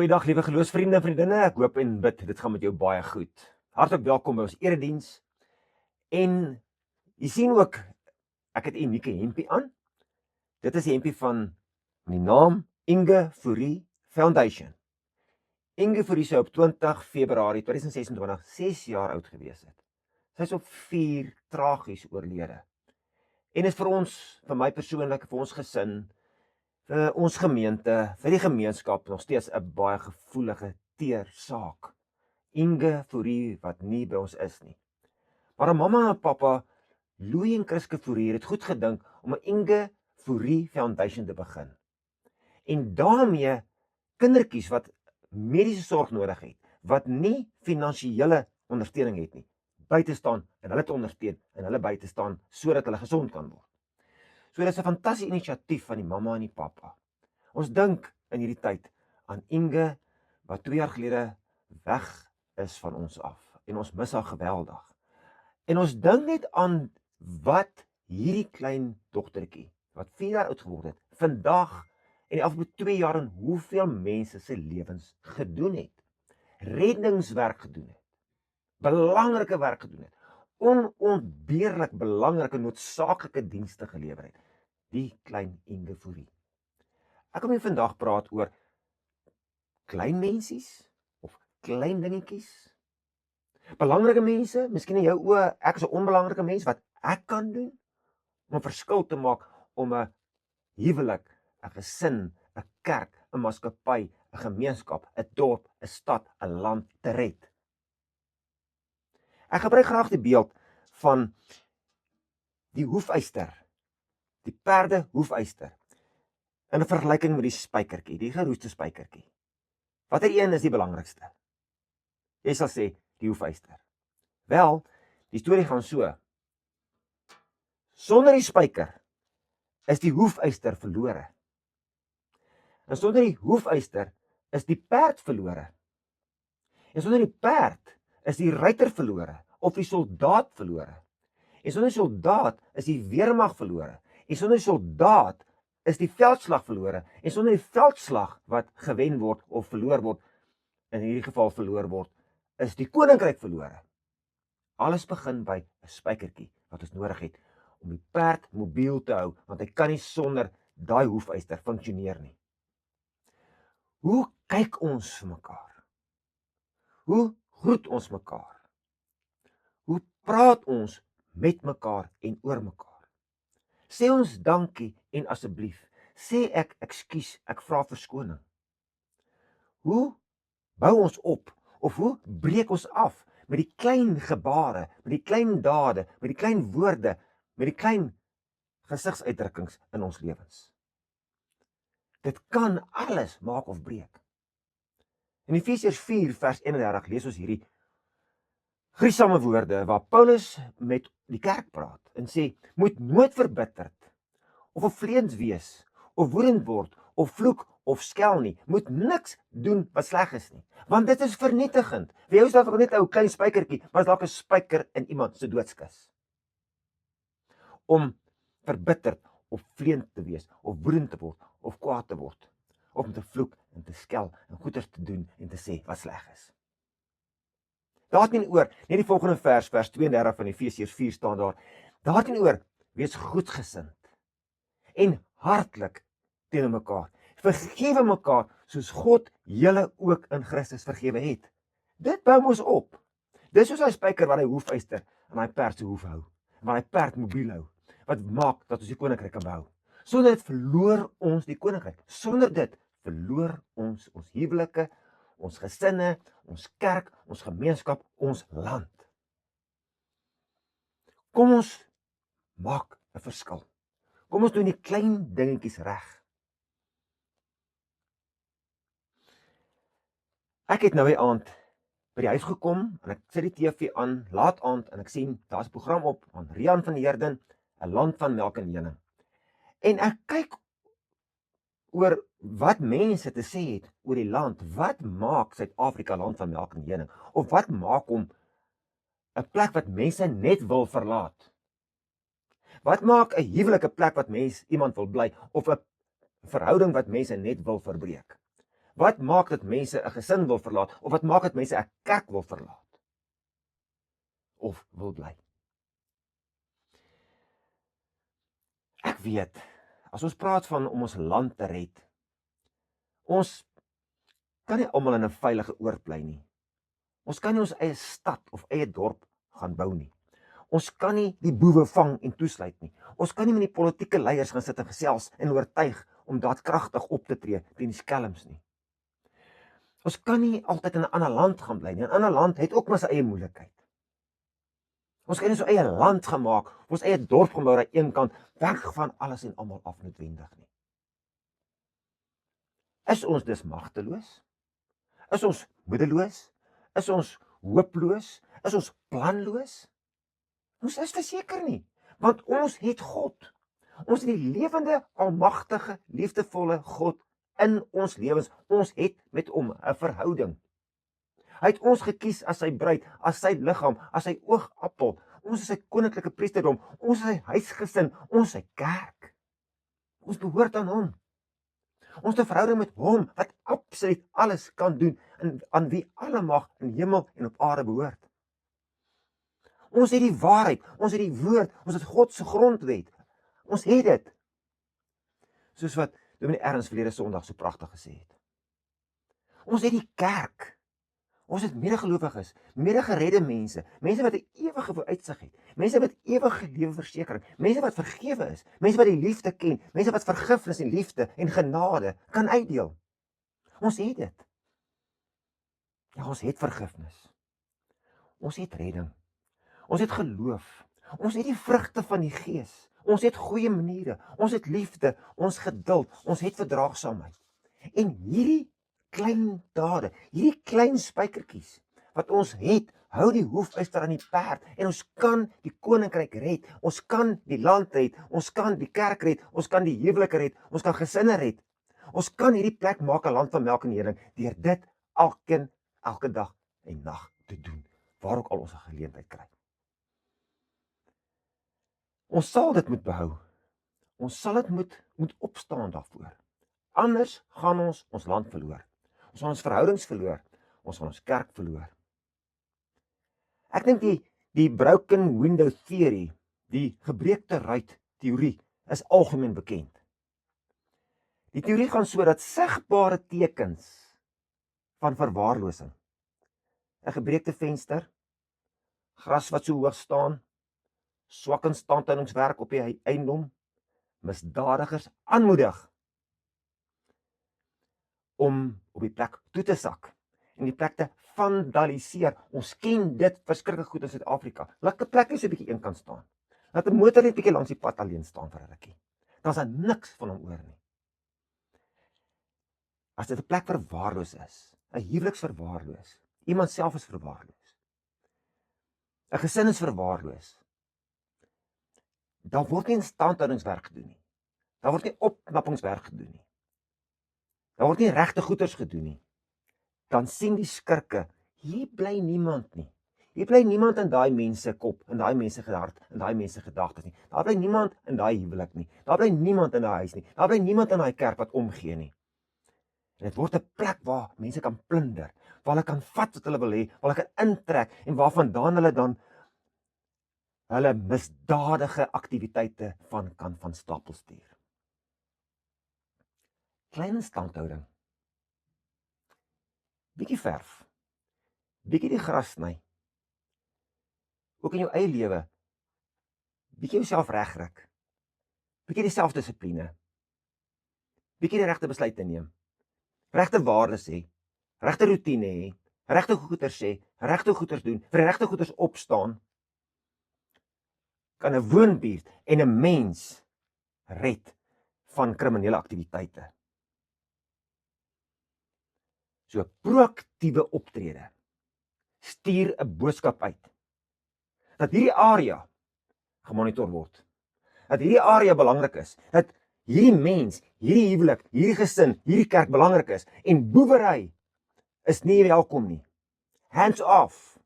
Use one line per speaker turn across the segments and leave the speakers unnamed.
Goeiedag liewe geloofsvriende en vriendinne, ek hoop en bid, dit gaan met jou baie goed. Hartlik welkom by ons erediens. En jy sien ook, ek het 'n unieke hempie aan. Dit is die hempie van die naam Inge Fourie Foundation. Inge Fourie sou op 20 Februarie 2026 6 jaar oud gewees het. Sy is op 4 tragies oorlede. En is vir ons, vir my persoonlik, vir ons gesin, vir ons gemeente, vir die gemeenskap nog steeds 'n baie gevoelige teer saak. Inge Fourie wat nie by ons is nie. Maar 'n mamma en pappa, Louis en Chriske Fourie, het goed gedink om 'n Inge Fourie Foundation te begin. En daarmee kindertjies wat mediese sorg nodig het, wat nie finansiële ondersteuning het nie, by te staan en hulle te ondersteun en hulle by te staan sodat hulle gesond kan word. So dit is 'n fantastiese inisiatief van die mamma en die pappa. Ons dink in hierdie tyd aan Inge wat 2 jaar gelede weg is van ons af en ons mis haar geweldig. En ons dink net aan wat hierdie klein dogtertjie wat 4 jaar oud geword het, vandag en die afgelope 2 jaar en hoeveel mense se lewens gedoen het. Reddingswerk gedoen het. Belangrike werk gedoen het. Onontbeerlik belangrike noodsaaklike dienste gelewer het. Die klein Inge Fourie. Ek wil vandag praat oor klein mensies of klein dingetjies. Belangrike mense, miskien in jou oë, ek is 'n onbelangrike mens, wat ek kan doen om 'n verskil te maak, om 'n huwelik, 'n gesin, 'n kerk, 'n maatskappy, 'n gemeenskap, 'n dorp, 'n stad, 'n land te red. Ek gebruik graag die beeld van die hoefyster, die perde hoefyster, in 'n vergelyking met die spykertjie, die geroeste spykertjie. Watter een is die belangrikste? Jy sal sê, die hoefyster. Wel, die storie gaan so. Sonder die spyker is die hoefyster verlore. En sonder die hoefyster is die perd verlore. En sonder die perd is die ruiter verlore, of die soldaat verlore. En sonder die soldaat is die weermag verlore. En sonder die soldaat is die veldslag verlore. En sonder die veldslag wat gewen word of verloor word, in hierdie geval verloor word, is die koninkryk verlore. Alles begin by 'n spykertjie wat ons nodig het om die perd mobiel te hou, want hy kan nie sonder daai hoefyster funksioneer nie. Hoe kyk ons vir mekaar? Hoe groet ons mekaar? Hoe praat ons met mekaar en oor mekaar? Sê ons dankie en asseblief. Sê ek ekskuus, ek vra verskoning. Hoe bou ons op of hoe breek ons af met die klein gebare, met die klein dade, met die klein woorde, met die klein gesigsuitdrukkings in ons lewens? Dit kan alles maak of breek. In Efesiërs 4 vers 31 lees ons hierdie gruisame woorde waar Paulus met die kerk praat en sê, moet nooit verbitterd of vervreemd wees of woedend word of vloek of skel nie, moet niks doen wat sleg is nie, want dit is vernietigend. Vir jou is dit net 'n ou klein spykertjie, maar dit is dalk 'n spyker in iemand se doodskus. Om verbitterd of vreemd te wees of woedend te word of kwaad te word, of om te vloek en te skel en goeders te doen en te sê wat sleg is. Daarteenoor, net die volgende vers 32 van Efesiërs 4 staan daar, daarteenoor, wees goedgesind en hartlik teenoor mekaar. Vergewe mekaar soos God julle ook in Christus vergewe het. Dit bou ons op. Dis soos 'n spyker wat hy hoefyster en hy perd se hoef hou, wat hy perd mobiel hou, wat maak dat ons die koninkryk kan bou. Sonder dit verloor ons die koninkryk. Sonder dit verloor ons huwelike, ons gesinne, ons kerk, ons gemeenskap, ons land. Kom ons maak 'n verskil. Kom ons doen die klein dingetjies reg. Ek het nou die aand by die huis gekom en ek sit die TV aan, laat aand, en ek sien daar's 'n program op van Rian van Heerden, 'n land van melk en honing. En ek kyk oor wat mense te sê het oor die land. Wat maak Suid-Afrika land van melk en honing? Of wat maak hom 'n plek wat mense net wil verlaat? Wat maak 'n huwelike plek wat iemand wil bly, of 'n verhouding wat mense net wil verbreek? Wat maak dat mense 'n gesin wil verlaat, of wat maak dat mense 'n kerk wil verlaat? Of wil bly? Ek weet, as ons praat van om ons land te red, ons kan nie almal in 'n veilige oord bly nie. Ons kan nie ons eie stad of eie dorp gaan bou nie. Ons kan nie die boewe vang en toesluit nie. Ons kan nie met die politieke leiers gaan sit en gesels en oortuig om daadkragtig op te tree teen die skelms nie. Ons kan nie altyd in 'n ander land gaan bly nie. 'n Ander land het ook maar sy eie moeilikheid. Ons kan nie ons eie land gemaak, ons eie dorp gebou aan een kant, weg van alles en almal af noodwendig nie. Is ons dus magteloos? Is ons moedeloos? Is ons hooploos? Is ons planloos? Ons is verseker nie, want ons het God. Ons het die lewende, almagtige, liefdevolle God in ons lewens. Ons het met hom 'n verhouding. Hy het ons gekies as sy bruid, as sy liggaam, as sy oogappel. Ons is sy koninklike priesterdom, ons is sy huisgesin, ons is sy kerk. Ons behoort aan hom. Ons het 'n verhouding met hom wat absoluut alles kan doen en aan wie alle mag in hemel en op aarde behoort. Ons het die waarheid, ons het die woord, ons het God se grondwet. Ons het dit. Soos wat Dominee Ernst verlede Sondag so pragtig gesê het. Ons het die kerk. Ons het medegelowiges, medegeredde mense, mense wat 'n ewige vooruitsig het, mense wat ewige lewe versekering, mense wat vergewe is, mense wat die liefde ken, mense wat vergifnis en liefde en genade kan uitdeel. Ons het dit. Ja, ons het vergifnis. Ons het redding. Ons het geloof. Ons het die vrugte van die Gees. Ons het goeie maniere. Ons het liefde, ons geduld, ons het verdraagsaamheid. En hierdie klein dade, hierdie klein spykertjies wat ons het, hou die hoefyster aan die perd en ons kan die koninkryk red, ons kan die land red, ons kan die kerk red, ons kan die huwelike red, ons kan gesinne red. Ons kan hierdie plek maak 'n land van melk en honing deur dit elke dag en nag te doen, waar ook al ons 'n geleentheid kry. Ons sal dit moet behou. Ons sal dit moet opstaan daarvoor. Anders gaan ons land verloor. Ons gaan ons verhoudings verloor. Ons gaan ons kerk verloor. Ek dink die broken window theory, die gebreekte ruit teorie, is algemeen bekend. Die teorie gaan so dat sigbare tekens van verwaarlosing, 'n gebreekte venster, gras wat so hoog staan, swak instandhoudingswerk op die eiendom, misdadigers aanmoedig om op die plek toe te sak en die plek te vandaliseer. Ons ken dit verskriklik goed in Suid-Afrika. Laat 'n plek net so 'n bietjie een kant staan. Laat 'n motor net 'n bietjie langs die pad alleen staan vir 'n rukkie. Dan is daar niks van hom oor nie. As dit 'n plek verwaarloos is, 'n huweliks verwaarloos, iemand self is verwaarloos, 'n gesin is verwaarloos, dan word nie instandhoudingswerk gedoen nie. Daar word nie opknappingswerk gedoen nie. Daar word nie regte goeders gedoen nie. Dan sien die skurke, hier bly niemand nie. Hier bly niemand in daai mense kop, in daai mense hart, in daai mense gedagtes nie. Daar bly niemand in daai huwelik nie. Daar bly niemand in daai huis nie. Daar bly niemand in daai kerk wat omgee nie. En dit word 'n plek waar mense kan plunder, waar hulle kan vat wat hulle wil hê, waar hulle kan intrek en waarvandaan hulle dan hulle misdadige aktiwiteite van stapel stuur. Klein instandhouding. Bietjie verf. Bietjie die gras sny. Ook in jou eie lewe. Bietjie jouself regryk. Bietjie die selfdissipline. Bietjie die regte besluite neem. Regte waardes hê. Regte roetine hê. Regte goeders sê. Regte goeders doen. Vir die regte goeders opstaan. Kan 'n woonbuurt en 'n mens red van kriminele aktiwiteite. So proaktiewe optrede. Stuur 'n boodskap uit. Dat hierdie area gemonitor word. Dat hierdie area belangrik is. Dat hierdie mens, hierdie huwelik, hierdie gesin, hierdie kerk belangrik is. En boewery is nie welkom nie. Hands off.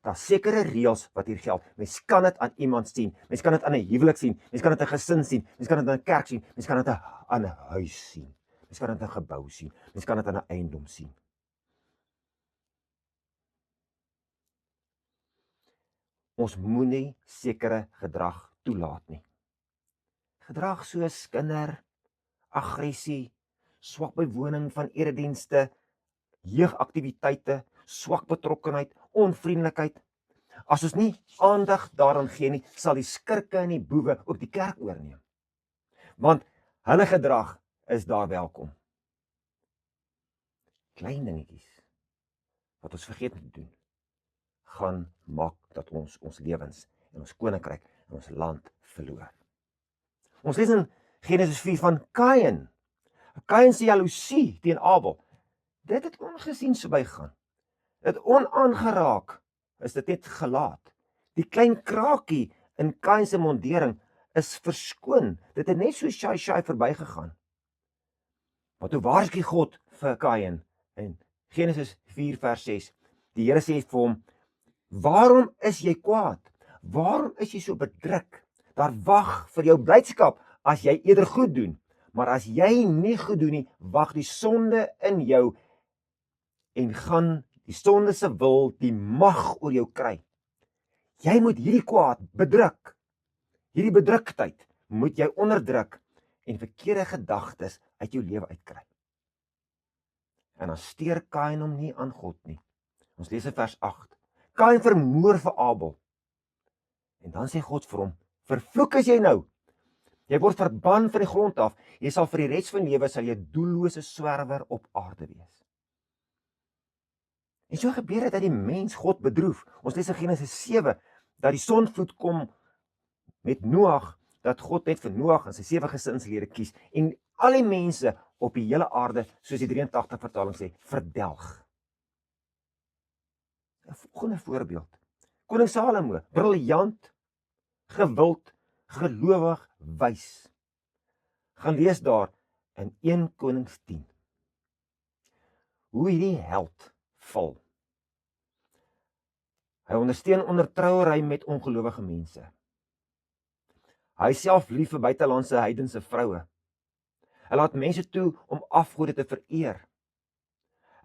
Daar's sekere reëls wat hier geld. Mens kan dit aan iemand sien. Mens kan dit aan 'n huwelik sien. Mens kan dit aan 'n gesin sien. Mens kan dit aan 'n kerk sien. Mens kan dit aan 'n huis sien. Mens kan dit in 'n gebou sien, mens kan dit in 'n eiendom sien. Ons moenie sekere gedrag toelaat nie. Gedrag soos kinder, aggressie, swak bywoning van eredienste, jeugaktiwiteite, swak betrokkenheid, onvriendelikheid. As ons nie aandag daaraan gee nie, sal die skurke en die boewe ook die kerk oorneem. Want hulle gedrag is daar welkom. Klein dingetjies wat ons vergeet te doen, gaan maak dat ons lewens en ons koninkryk en ons land verloor. Ons lees in Genesis 4 van Kain. Kain se jaloesie teen Abel. Dit het ongesien verbygaan. Dit onaangeraak is dit net gelaat. Die klein kraakie in Kain se mondering is verskoon. Dit het net so shy verbygegaan. Maar toe waarsku God vir Kain in Genesis 4 vers 6. Die Here sê vir hom: "Waarom is jy kwaad? Waarom is jy so bedruk? Daar wag vir jou blydskap as jy eerder goed doen. Maar as jy nie goed doen nie, wag die sonde in jou en gaan die sonde se wil die mag oor jou kry. Jy moet hierdie kwaad bedruk. Hierdie bedruktheid moet jy onderdruk en verkeerde gedagtes uit jou lewe uitkry." En dan steur Kain hom nie aan God nie. Ons lees in vers 8. Kain vermoor vir Abel. En dan sê God vir hom: "Vervloek is jy nou. Jy word verban van die grond af. Jy sal vir die res van lewe sal jy doellose swerwer op aarde wees." En so gebeur dit dat die mens God bedroef. Ons lees in Genesis 7 dat die sondvloed kom met Noag, dat God net vir Noag en sy 7 gesinslede kies en al die mense op die hele aarde, soos die 83 vertaling sê, verdelg. 'n Volgende voorbeeld. Koning Salomo, briljant, gewild, gelowig, wys. Gaan lees daar in 1 Konings 10. Hoe hierdie held val. Hy ondersteun ondertrouery met ongelowige mense. Hy self lief vir buitelandse heidense vroue. Hy laat mense toe om afgode te vereer.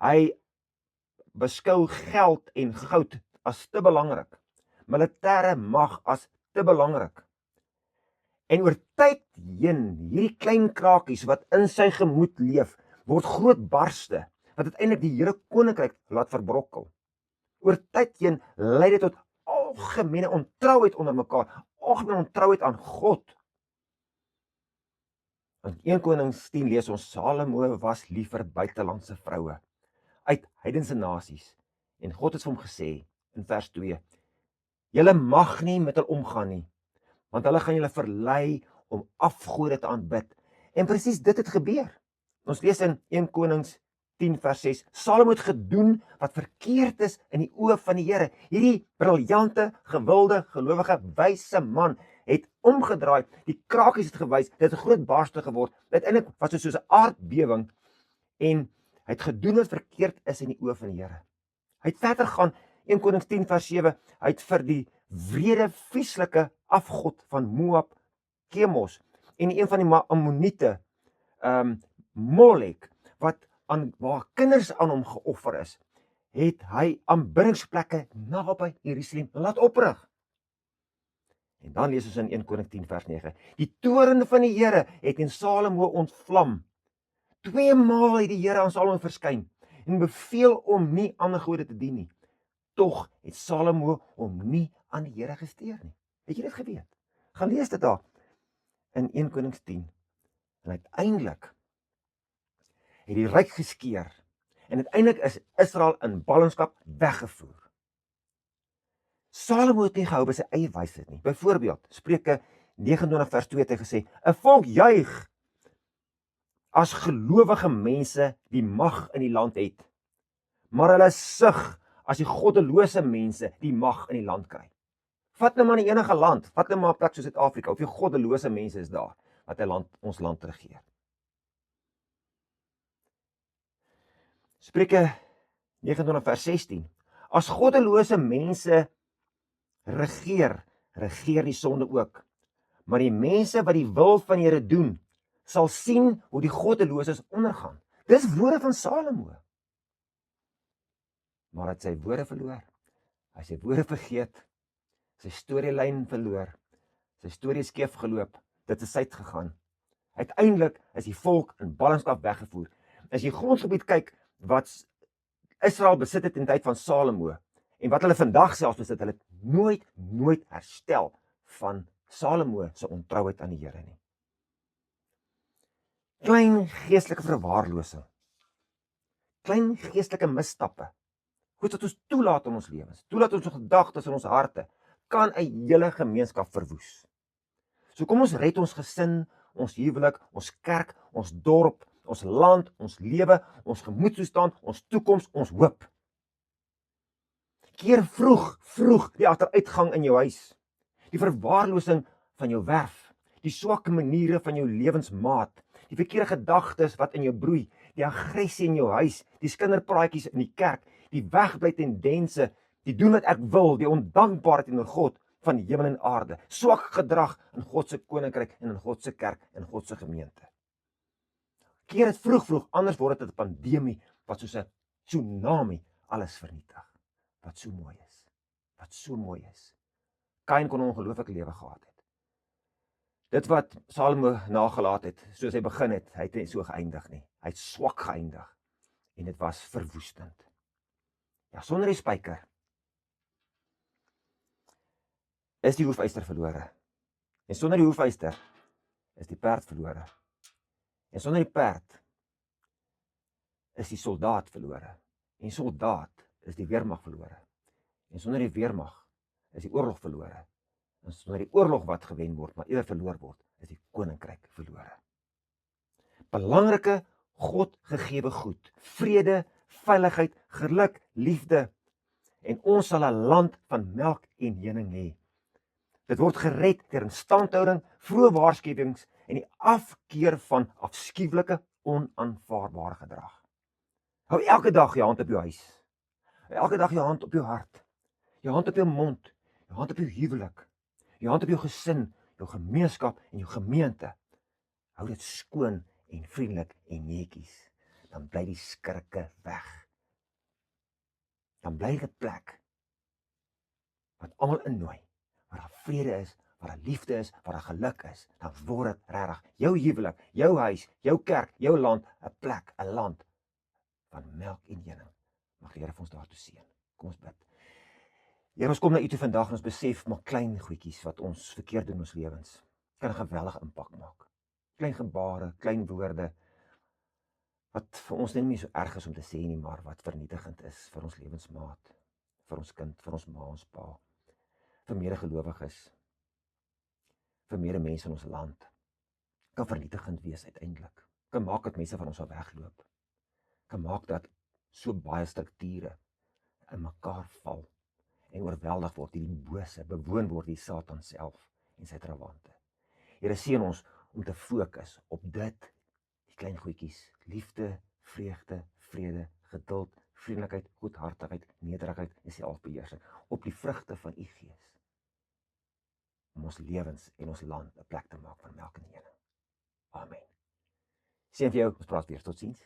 Hy beskou geld en goud as te belangrik, militêre mag as te belangrik. En oor tyd heen, hierdie klein kraakies wat in sy gemoed leef, word groot barste, wat uiteindelik die Here koninkryk laat verbrokkel. Oor tyd heen lei dit tot algemene ontrouheid onder mekaar, algemene ontrouheid aan God. In 1 Konings 10 lees ons: Salomo was lief vir buitelandse vroue uit heidense nasies. En God het vir hom gesê in vers 2: "Julle mag nie met hulle omgaan nie, want hulle gaan julle verlei om afgode te aanbid." En presies dit het gebeur. Ons lees in 1 Konings 10 vers 6: Salomo het gedoen wat verkeerd is in die oë van die Here. Hierdie briljante, gewilde, gelowige, wyse man het omgedraai, die krakies het gewys, dit het 'n groot barste geword. Uiteindelik was dit soos 'n aardbewing en hy het gedoen wat verkeerd is in die oë van die Here. Hy het verder gaan, 1 Konings 10 vers 7, hy het vir die wrede, vieslike afgod van Moab, Kemos, en een van die Ammoniete, Molek, waar kinders aan hom geoffer is, het hy aanbiddingsplekke naby Jerusalem laat oprig. En dan lees ons in 1 Konings 10 vers 9, die toorn van die Here het in Salomo ontvlam. 2 maal het die Here aan Salomo verskyn en beveel om nie ander gode te dien nie. Tog het Salomo hom nie aan die Here gesteer nie. Het jy dit geweet? Gaan lees dit daar in 1 Konings 10. En uiteindelik het die ryk geskeur en uiteindelik is Israel in ballingskap weggevoer. Salomo het nie gehou by sy eie wysheid nie. Byvoorbeeld, Spreuke 29 vers 2 het hy gesê: 'n volk juig as gelowige mense die mag in die land het, maar hulle sug as die goddelose mense die mag in die land kry. Vat nou maar in enige land, vat nou maar 'n plek soos Suid-Afrika, hoeveel goddelose mense is daar wat ons land regeer. Spreuke 29 vers 16. As goddelose mense regeer die sonde ook. Maar die mense wat die wil van die Here doen, sal sien hoe die goddeloses ondergaan. Dis woorde van Salomo. Maar hy het sy woorde verloor. Hy het sy woorde vergeet, sy storielyn verloor, sy storie skeef geloop, dit is uitgegaan. Uiteindelik is die volk in ballingskap weggevoer. As jy grondgebied kyk wat Israel besit het in die tyd van Salomo en wat hulle vandag selfs besit, hulle het nooit herstel van Salomo se ontrouheid aan die Here nie. Klein geestelike verwaarlosing, klein geestelike misstappe, goed wat ons toelaat in ons lewens, toelaat ons gedagtes in ons harte, kan 'n hele gemeenskap verwoes. So kom ons red ons gesin, ons huwelik, ons kerk, ons dorp, ons land, ons lewe, ons gemoedstoestand, ons toekoms, ons hoop. Keer vroeg die agteruitgang in jou huis, die verwaarlosing van jou werf, die swakke maniere van jou lewensmaat, die verkeerde gedagtes wat in jou broei, die aggressie in jou huis, die skinderpraatjies in die kerk, die wegbly tendense, die doen wat ek wil, die ondankbaarheid teenoor God van die hemel en aarde, swak gedrag in God se koninkryk en in God se kerk en God se gemeente. Keer dit vroeg, anders word dit 'n pandemie wat soos 'n tsunami alles vernietig. Wat so mooi is. Kain kon 'n ongelooflike lewe gehad het. Dit wat Salomo nagelaat het, soos hy begin het, hy het nie so geëindig nie. Hy het swak geëindig en dit was verwoestend. Ja, sonder die spyker is die hoefyster verlore. En sonder die hoefyster is die perd verlore. En sonder die perd is die soldaat verlore. En soldaat is die weermag verlore. En sonder die weermag is die oorlog verlore. En sonder die oorlog wat gewen word, maar eerder verloor word, is die koninkryk verlore. Belangrike God gegewe goed, vrede, veiligheid, geluk, liefde, en ons sal 'n land van melk en honing hê. Dit word gered deur instandhouding, vroeë waarskuwings en die afkeer van afskuwelike, onaanvaarbare gedrag. Hou elke dag jou hand op jou huis. Hou elke dag jou hand op jou hart. Jou hand op jou mond, jou hand op jou huwelik, jou hand op jou gesin, jou gemeenskap en jou gemeente. Hou dit skoon en vriendelik en netjies. Dan bly die skrikke weg. Dan bly dit 'n plek wat almal innooi, waar daar vrede is, waar daar liefde is, waar daar geluk is. Dan word dit regtig jou huwelik, jou huis, jou kerk, jou land 'n plek, 'n land van melk en honing. Mag die Here vir ons daartoe seën. Kom ons bid. Here, ons kom na U toe vandag en ons besef maar klein goedjies wat ons verkeerd doen in ons lewens kan 'n geweldige impak maak. Klein gebare, klein woorde wat vir ons net nie so erg is om te sê nie, maar wat vernietigend is vir ons lewensmaat, vir ons kind, vir ons ma, ons pa, vir medegelowiges, vir mense in ons land. Kan vernietigend wees uiteindelik. Kan maak dat mense van ons sal wegloop. Kan maak dat so baie strukture in mekaar val en oorweldig word deur die bose, bewoon word deur Satan self en sy trawante. Here, seën ons om te fokus op dit, die klein goedjies, liefde, vreugde, vrede, geduld, vriendelikheid, goedhartigheid, nederigheid en selfbeheersing, op die vrugte van U Gees, om ons lewens en ons land 'n plek te maak van melk en honing. Amen. Seën vir jou, ons praat weer, totsiens.